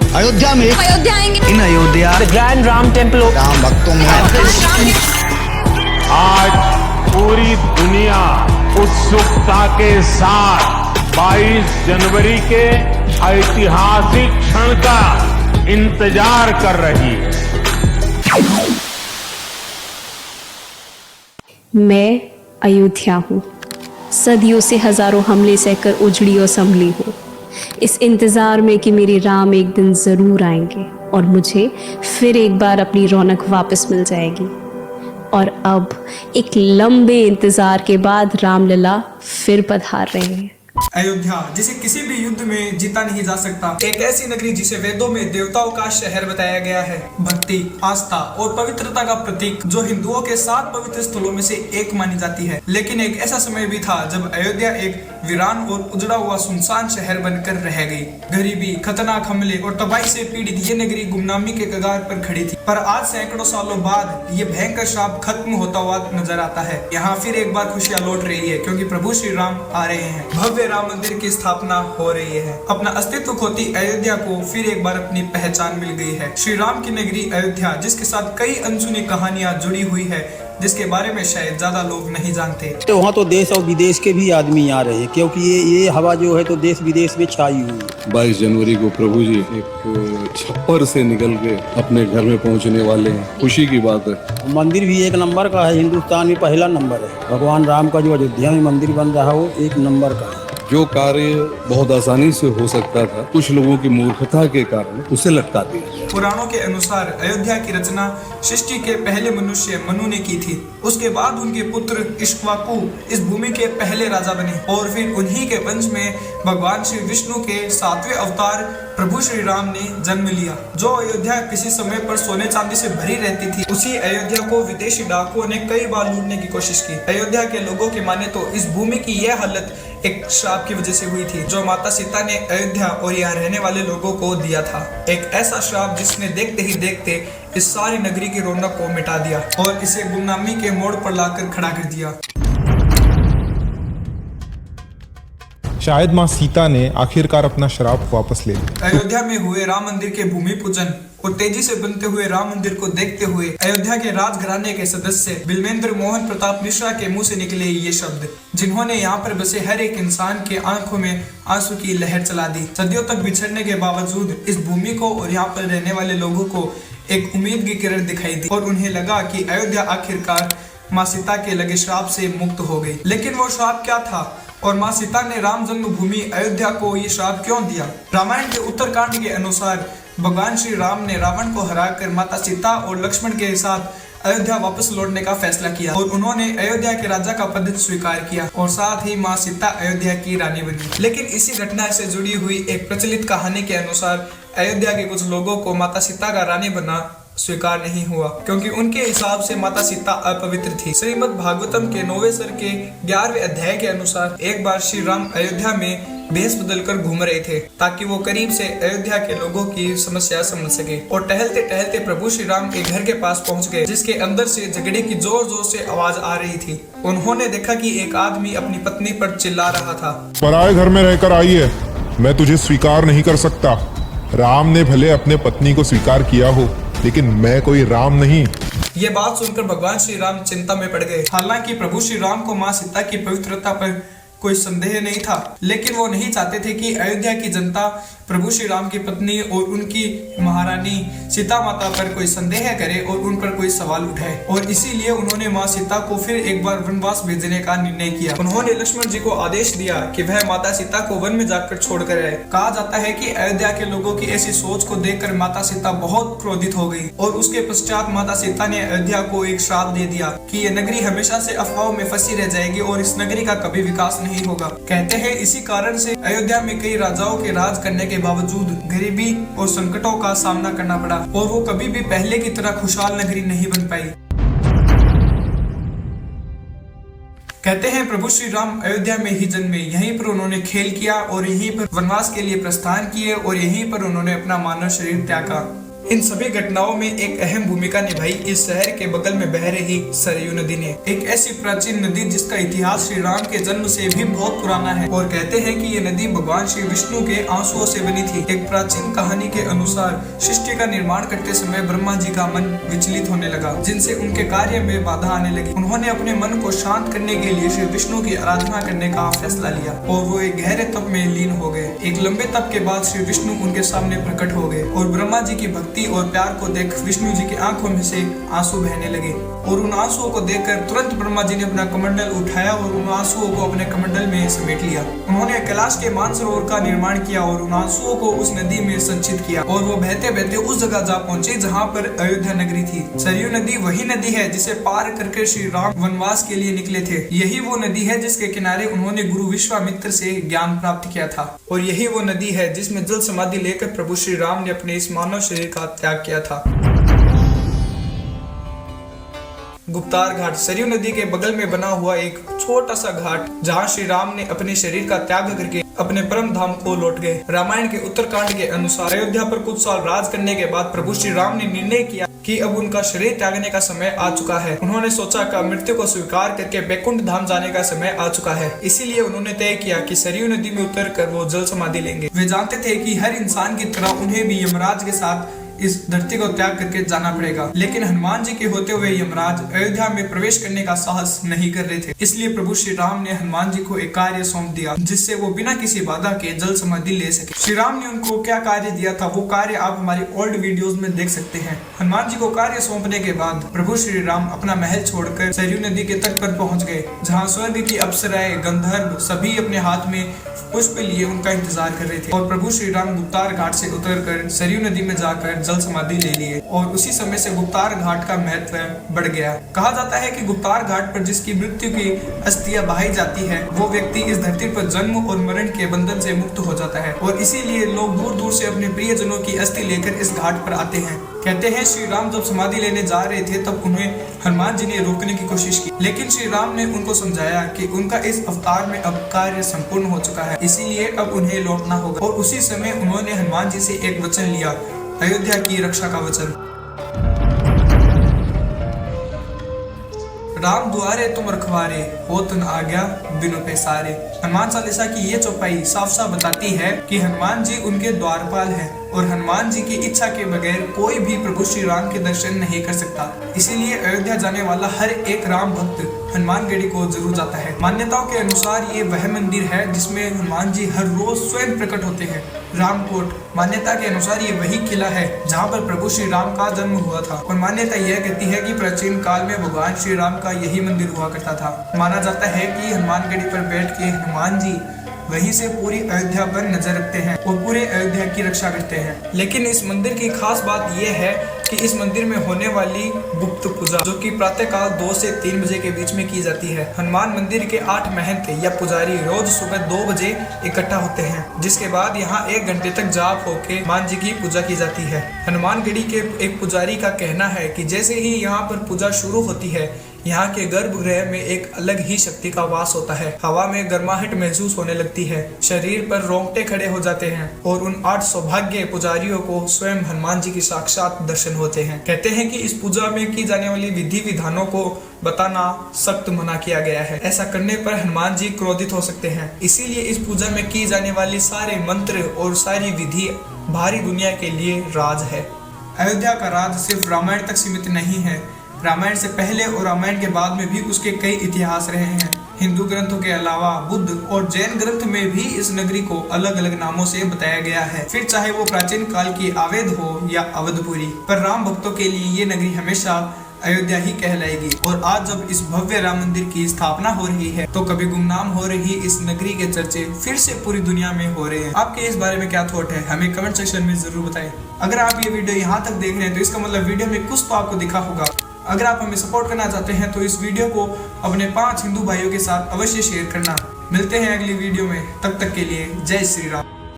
अयोध्या में अयोध्या आएंगे। इन Ayodhya grand Ram temple Ram भक्तों में आज पूरी दुनिया उत्सुकता के साथ 22 जनवरी के ऐतिहासिक क्षण का इंतजार कर रही है। मैं अयोध्या हूँ, सदियों से हजारों हमले सहकर उजड़ी और संभली हूँ, इस इंतज़ार में कि मेरे राम एक दिन ज़रूर आएंगे और मुझे फिर एक बार अपनी रौनक वापस मिल जाएगी। और अब एक लंबे इंतज़ार के बाद रामलला फिर पधार रहे हैं। अयोध्या जिसे किसी भी युद्ध में जीता नहीं जा सकता, एक ऐसी नगरी जिसे वेदों में देवताओं का शहर बताया गया है, भक्ति, आस्था और पवित्रता का प्रतीक, जो हिंदुओं के 7 पवित्र स्थलों में से एक मानी जाती है। लेकिन एक ऐसा समय भी था जब अयोध्या एक वीरान और उजड़ा हुआ सुनसान शहर बनकर रह गई। गरीबी, खतरनाक हमले और तबाही से पीड़ित ये नगरी गुमनामी के कगार पर खड़ी थी। पर आज सैकड़ों सालों बाद ये भयंकर श्राप खत्म होता हुआ नजर आता है। यहाँ फिर एक बार खुशियां लौट रही है, क्योंकि प्रभु श्री राम आ रहे हैं। भव्य राम मंदिर की स्थापना हो रही है। अपना अस्तित्व खोती अयोध्या को फिर एक बार अपनी पहचान मिल गई है। श्री राम की नगरी अयोध्या, जिसके साथ कई अनसुनी कहानियां जुड़ी हुई है, जिसके बारे में शायद ज्यादा लोग नहीं जानते। तो वहाँ तो देश और विदेश के भी आदमी आ रहे हैं, क्योंकि ये हवा जो है तो देश विदेश में छाई हुई है। 22 जनवरी को प्रभु जी एक छप्पर से निकल के अपने घर में पहुंचने वाले हैं। खुशी की बात है। मंदिर भी एक नंबर का है, हिंदुस्तान में पहला नंबर है। भगवान राम का जो अयोध्या में मंदिर बन रहा है वो एक नंबर का है। जो कार्य बहुत आसानी से हो सकता था, कुछ लोगों की मूर्खता के कारण उसे लटका दिया। पुराणों के अनुसार अयोध्या की रचना सृष्टि के पहले मनुष्य मनु ने की थी। उसके बाद उनके पुत्र इक्ष्वाकु इस भूमि के पहले राजा बने और फिर उन्हीं के वंश में भगवान श्री विष्णु के 7वें अवतार प्रभु श्री राम ने जन्म लिया। जो अयोध्या किसी समय पर सोने चांदी से भरी रहती थी, उसी अयोध्या को विदेशी डाकुओं ने कई बार लूटने की कोशिश की। अयोध्या के लोगों की माने तो इस भूमि की यह हालत एक श्राप की वजह से हुई थी, जो माता सीता ने अयोध्या और यहाँ रहने वाले लोगों को दिया था। एक ऐसा श्राप जिसने देखते ही देखते इस सारी नगरी की रौनक को मिटा दिया और इसे गुमनामी के मोड़ पर लाकर खड़ा कर दिया। शायद माँ सीता ने आखिरकार अपना श्राप वापस ले लिया। अयोध्या में हुए राम मंदिर के भूमि पूजन और तेजी से बनते हुए राम मंदिर को देखते हुए अयोध्या के राजघराने के सदस्य बिल्वेंद्र मोहन प्रताप मिश्रा के मुंह से निकले ये शब्द, जिन्होंने यहाँ पर बसे हर एक इंसान के आंखों में आंसू की लहर चला दी। सदियों तक बिछड़ने के बावजूद इस भूमि को और यहाँ पर रहने वाले लोगों को एक उम्मीद की किरण दिखाई दी और उन्हें लगा कि अयोध्या आखिरकार माँ सीता के लगे श्राप से मुक्त हो गई। लेकिन वो श्राप क्या था और माँ सीता ने राम जन्मभूमि अयोध्या को ये श्राप क्यों दिया? रामायण के उत्तरकांड के अनुसार भगवान श्री राम ने रावण को हराकर माता सीता और लक्ष्मण के साथ अयोध्या वापस लौटने का फैसला किया और उन्होंने अयोध्या के राजा का पद स्वीकार किया और साथ ही माँ सीता अयोध्या की रानी बनी। लेकिन इसी घटना से जुड़ी हुई एक प्रचलित कहानी के अनुसार अयोध्या के कुछ लोगों को माता सीता का रानी बनना स्वीकार नहीं हुआ, क्योंकि उनके हिसाब से माता सीता अपवित्र थी। श्रीमद् भागवतम के 9वें सर्ग के 11वें अध्याय के अनुसार एक बार श्री राम अयोध्या में भेष बदलकर घूम रहे थे, ताकि वो करीब से अयोध्या के लोगों की समस्या समझ सके। और टहलते टहलते प्रभु श्री राम के घर के पास पहुंच गए, जिसके अंदर से झगड़े की जोर जोर से आवाज आ रही थी। उन्होंने देखा कि एक आदमी अपनी पत्नी पर चिल्ला रहा था, पराये घर में रहकर आई है, मैं तुझे स्वीकार नहीं कर सकता। राम ने भले अपने पत्नी को स्वीकार किया हो, लेकिन मैं कोई राम नहीं। ये बात सुनकर भगवान श्री राम चिंता में पड़ गए। हालांकि प्रभु श्री राम को माँ सीता की पवित्रता पर कोई संदेह नहीं था, लेकिन वो नहीं चाहते थे कि अयोध्या की जनता प्रभु श्री राम की पत्नी और उनकी महारानी सीता माता पर कोई संदेह करे और उन पर कोई सवाल उठाए। और इसीलिए उन्होंने माँ सीता को फिर एक बार वनवास भेजने का निर्णय किया। उन्होंने लक्ष्मण जी को आदेश दिया कि वह माता सीता को वन में जाकर छोड़कर आए। कहा जाता है कि अयोध्या के लोगों की ऐसी सोच को देखकर माता सीता बहुत क्रोधित हो गई और उसके पश्चात माता सीता ने अयोध्या को एक श्राप दे दिया कि ये नगरी हमेशा से अफवाहों में फंसी रह जाएगी और इस नगरी का कभी विकास नहीं होगा। कहते हैं इसी कारण से अयोध्या में कई राजाओं के राज करने के बावजूद गरीबी और संकटों का सामना करना पड़ा और वो कभी भी पहले की तरह खुशहाल नगरी नहीं बन पाई। कहते हैं प्रभु श्री राम अयोध्या में ही जन्मे, यहीं पर उन्होंने खेल किया और यहीं पर वनवास के लिए प्रस्थान किए और यहीं पर उन्होंने अपना मानव शरीर त्यागा। इन सभी घटनाओं में एक अहम भूमिका निभाई इस शहर के बगल में बह रही सरयू नदी ने। एक ऐसी प्राचीन नदी जिसका इतिहास श्री राम के जन्म से भी बहुत पुराना है और कहते हैं कि ये नदी भगवान श्री विष्णु के आंसुओं से बनी थी। एक प्राचीन कहानी के अनुसार सृष्टि का निर्माण करते समय ब्रह्मा जी का मन विचलित होने लगा, जिनसे उनके कार्य में बाधा आने लगी। उन्होंने अपने मन को शांत करने के लिए श्री विष्णु की आराधना करने का फैसला लिया और वो एक गहरे तप में लीन हो गए। एक लंबे तप के बाद श्री विष्णु उनके सामने प्रकट हो गए और ब्रह्मा जी की भक्ति और प्यार को देख विष्णु जी की आंखों में से आंसू बहने लगे और उन आंसुओं को देखकर तुरंत ब्रह्मा जी ने अपना कमंडल उठाया और उन आंसुओं को अपने कमंडल में समेट लिया। उन्होंने कैलाश के मानसरोवर का निर्माण किया और उन आंसुओं को उस नदी में संचित किया और वो बहते बहते उस जगह जा पहुंचे जहाँ पर अयोध्या नगरी थी। सरयू नदी वही नदी है जिसे पार करके श्री राम वनवास के लिए निकले थे। यही वो नदी है जिसके किनारे उन्होंने गुरु विश्वामित्र से ज्ञान प्राप्त किया था और यही वो नदी है जिसमें जल समाधि लेकर प्रभु श्री राम ने अपने इस मानव शरीर का त्याग किया था। गुप्तार घाट सरयू नदी के बगल में बना हुआ एक छोटा सा घाट जहाँ श्री राम ने अपने शरीर का त्याग करके अपने परम धाम को लौट गए। रामायण के उत्तरकांड के अनुसार अयोध्या पर कुछ साल राज करने के बाद प्रभु श्री राम ने निर्णय किया कि अब उनका शरीर त्यागने का समय आ चुका है। उन्होंने सोचा कि मृत्यु को स्वीकार करके बैकुंठ धाम जाने का समय आ चुका है। इसीलिए उन्होंने तय किया कि सरयू नदी में उतरकर वो जल समाधि लेंगे। वे जानते थे कि हर इंसान की तरह उन्हें भी यमराज के साथ इस धरती को त्याग करके जाना पड़ेगा, लेकिन हनुमान जी के होते हुए यमराज अयोध्या में प्रवेश करने का साहस नहीं कर रहे थे। इसलिए प्रभु श्री राम ने हनुमान जी को एक कार्य सौंप दिया जिससे वो बिना किसी बाधा के जल समाधि ले सके। श्री राम ने उनको क्या कार्य दिया था वो कार्य आप हमारी ओल्ड वीडियोस में देख सकते हैं। हनुमान जी को कार्य सौंपने के बाद प्रभु श्री राम अपना महल छोड़कर सरयू नदी के तट पर पहुंच गए, जहाँ स्वर्ग की अप्सराएं गंधर्व सभी अपने हाथ में पुष्प लिए उनका इंतजार कर रहे थे और प्रभु श्री राम गुप्तार घाट से उतरकर सरयू नदी में जाकर जल समाधि ले लिए और उसी समय से गुप्तार घाट का महत्व बढ़ गया। कहा जाता है कि गुप्तार घाट पर जिसकी मृत्यु की अस्थियां बहाई जाती है वो व्यक्ति इस धरती पर जन्म और मरण के बंधन से मुक्त हो जाता है और इसीलिए लोग दूर दूर से अपने प्रियजनों की अस्थि लेकर इस घाट पर आते हैं। कहते हैं श्री राम जब समाधि लेने जा रहे थे तब उन्हें हनुमान जी ने रोकने की कोशिश की, लेकिन श्री राम ने उनको समझाया कि उनका इस अवतार में अब कार्य संपूर्ण हो चुका है, इसीलिए अब उन्हें लौटना होगा। और उसी समय उन्होंने हनुमान जी से एक वचन लिया, अयोध्या की रक्षा का वचन। राम दुआरे तुम रखवारे, हो तुम आज्ञा बिनु पैसारे। हनुमान चालीसा की ये चौपाई साफ साफ बताती है कि हनुमान जी उनके द्वारपाल हैं और हनुमान जी की इच्छा के बगैर कोई भी प्रभु श्री राम के दर्शन नहीं कर सकता। इसीलिए अयोध्या जाने वाला हर एक राम भक्त हनुमानगढ़ी को जरूर जाता है। मान्यताओं के अनुसार ये वह मंदिर है जिसमें हनुमान जी हर रोज स्वयं प्रकट होते हैं। रामकोट मान्यता के अनुसार ये वही किला है जहाँ पर प्रभु श्री राम का जन्म हुआ था और मान्यता यह कहती है कि प्राचीन काल में भगवान श्री राम का यही मंदिर हुआ करता था। माना जाता है कि हनुमानगढ़ी पर बैठ के हनुमान जी वहीं से पूरी अयोध्या पर नजर रखते हैं और पूरे अयोध्या की रक्षा करते हैं। लेकिन इस मंदिर की खास बात यह है कि इस मंदिर में होने वाली गुप्त पूजा जो कि प्रातःकाल 2 से 3 बजे के बीच में की जाती है। हनुमान मंदिर के 8 महंत या पुजारी रोज सुबह 2 बजे इकट्ठा होते हैं, जिसके बाद यहाँ 1 घंटे तक जाप होके हनुमान जी की पूजा की जाती है। हनुमानगढ़ी के एक पुजारी का कहना है कि जैसे ही यहाँ पर पूजा शुरू होती है यहाँ के गर्भगृह में एक अलग ही शक्ति का वास होता है। हवा में गर्माहट महसूस होने लगती है, शरीर पर रोंगटे खड़े हो जाते हैं और उन 8 सौभाग्य पुजारियों को स्वयं हनुमान जी की साक्षात दर्शन होते हैं। कहते हैं कि इस पूजा में की जाने वाली विधि विधानों को बताना सख्त मना किया गया है। ऐसा करने पर हनुमान जी क्रोधित हो सकते हैं। इसीलिए इस पूजा में की जाने वाली सारे मंत्र और सारी विधि बाहरी दुनिया के लिए राज है। अयोध्या का राज सिर्फ रामायण तक सीमित नहीं है। रामायण से पहले और रामायण के बाद में भी उसके कई इतिहास रहे हैं। हिंदू ग्रंथों के अलावा बुद्ध और जैन ग्रंथ में भी इस नगरी को अलग अलग नामों से बताया गया है, फिर चाहे वो प्राचीन काल की अवध हो या अवधपुरी। पर राम भक्तों के लिए ये नगरी हमेशा अयोध्या ही कहलाएगी। और आज जब इस भव्य राम मंदिर की स्थापना हो रही है तो कभी गुमनाम हो रही इस नगरी के चर्चे फिर से पूरी दुनिया में हो रहे हैं। आपके इस बारे में क्या थॉट है हमें कमेंट सेक्शन में जरूर बताएं। अगर आप ये वीडियो यहाँ तक देख रहे हैं तो इसका मतलब वीडियो में कुछ तो आपको दिखा होगा। अगर आप हमें सपोर्ट करना चाहते हैं तो इस वीडियो को अपने 5 हिंदू भाइयों के साथ अवश्य शेयर करना। मिलते हैं अगली वीडियो में, तब तक के लिए जय श्री राम।